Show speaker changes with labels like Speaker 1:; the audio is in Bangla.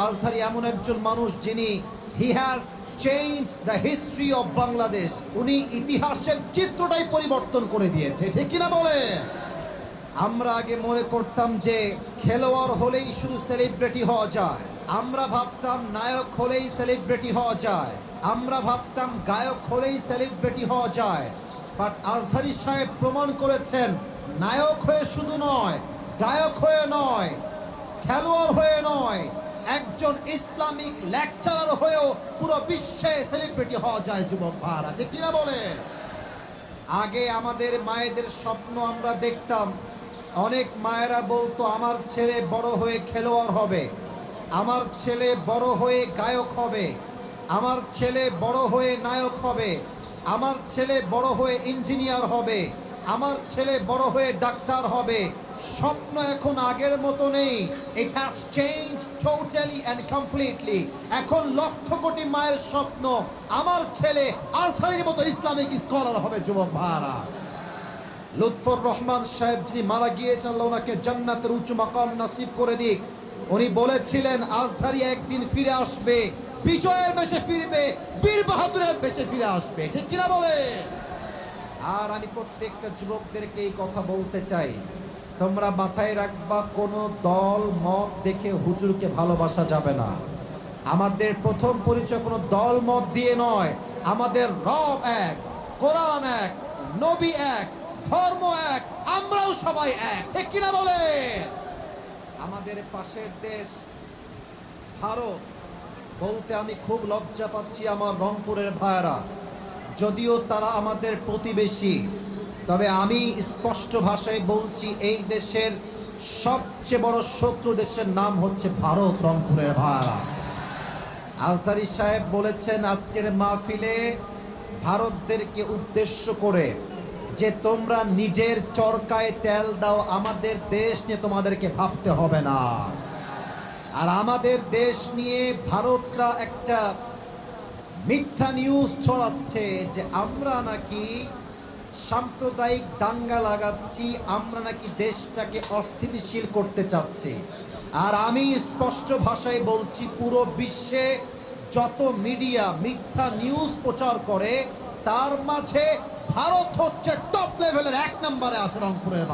Speaker 1: আজহারি এমন একজন মানুষ যিনি he has change the history of Bangladesh. উনি ইতিহাসের চিত্রটাই পরিবর্তন করে দিয়েছে, ঠিক কিনা বলে? আমরা আগে মনে করতাম যে খেলোয়াড় হলেই শুধু সেলিব্রিটি হওয়া যায়, আমরা ভাবতাম নায়ক হলেই সেলিব্রিটি হওয়া যায়, আমরা ভাবতাম গায়ক হলেই সেলিব্রিটি হওয়া যায়। বাট আজহারি সাহেব প্রমাণ করেছেন নায়ক হয়ে শুধু নয়, গায়ক হয়ে নয়, খেলোয়াড় হয়ে নয়, একজন ইসলামিক লেকচারার হয়েও পুরো বিশ্বে সেলিব্রিটি হওয়া যায়। যুবক ভাইরা, ঠিক কিনা বলে? আগে আমাদের মায়েদের স্বপ্ন আমরা দেখতাম, অনেক মায়েরা বলতো আমার ছেলে বড় হয়ে খেলোয়াড় হবে, আমার ছেলে বড় হয়ে গায়ক হবে, আমার ছেলে বড় হয়ে নায়ক হবে, আমার ছেলে বড় হয়ে ইঞ্জিনিয়ার হবে, আমার ছেলে বড় হয়ে ডাক্তার হবে। স্বপ্ন এখন আগের মতো নেই। It has change totally and completely. এখন লক্ষ কোটি মায়ের স্বপ্ন আমার ছেলে আজহারির মতো ইসলামিক স্কলার হবে। যুবক ভাইরা, লুৎফর রহমান সাহেব যিনি মারা গিয়েছেন, আল্লাহ ওনাকে জান্নাতের উঁচু মাকাম নসিব করে দিক। উনি বলেছিলেন আজহারি একদিন ফিরে আসবে, বিজয়ের বেশে ফিরবে, বীর বাহাদুরের বেশে ফিরে আসবে, ঠিক কিনা বলে? আর আমি প্রত্যেকটা যুবকদেরকে এই কথা বলতে চাই, তোমরা মাথায় রাখবা, কোনো দল মত দেখে হুজুরকে ভালোবাসা যাবে না। আমাদের প্রথম পরিচয় কোনো দল মত দিয়ে নয়। আমাদের রব এক, কোরআন এক, নবী এক, ধর্ম এক, আমরাও সবাই এক, ঠিক কিনা বলে? আমাদের পাশের দেশ ভারত বলতে আমি খুব লজ্জা পাচ্ছি আমার রংপুরের ভাইরা, যদিও তারা আমাদের প্রতিবেশী, তবে আমি স্পষ্ট ভাষায় বলছি এই দেশের সবচেয়ে বড় শত্রু দেশের নাম হচ্ছে ভারত। রংপুরের ভাইরা, আজহারি সাহেব বলেছেন আজকের মাহফিলে ভারতদেরকে উদ্দেশ্য করে যে তোমরা নিজের চরকায় তেল দাও, আমাদের দেশ নিয়ে তোমাদেরকে ভাবতে হবে না। আর আমাদের দেশ নিয়ে ভারতরা একটা মিথ্যা নিউজ ছড়াচ্ছে যে আমরা নাকি সাম্প্রদায়িক দাঙ্গা লাগাচ্ছি, আমরা নাকি দেশটাকে অস্থিতিশীল করতে চাচ্ছি। আর আমি স্পষ্ট ভাষায় বলছি, পুরো বিশ্বে যত মিডিয়া মিথ্যা নিউজ প্রচার করে তার মাঝে ভারত হচ্ছে টপ লেভেলের, এক নম্বরে আছে রংপুরের।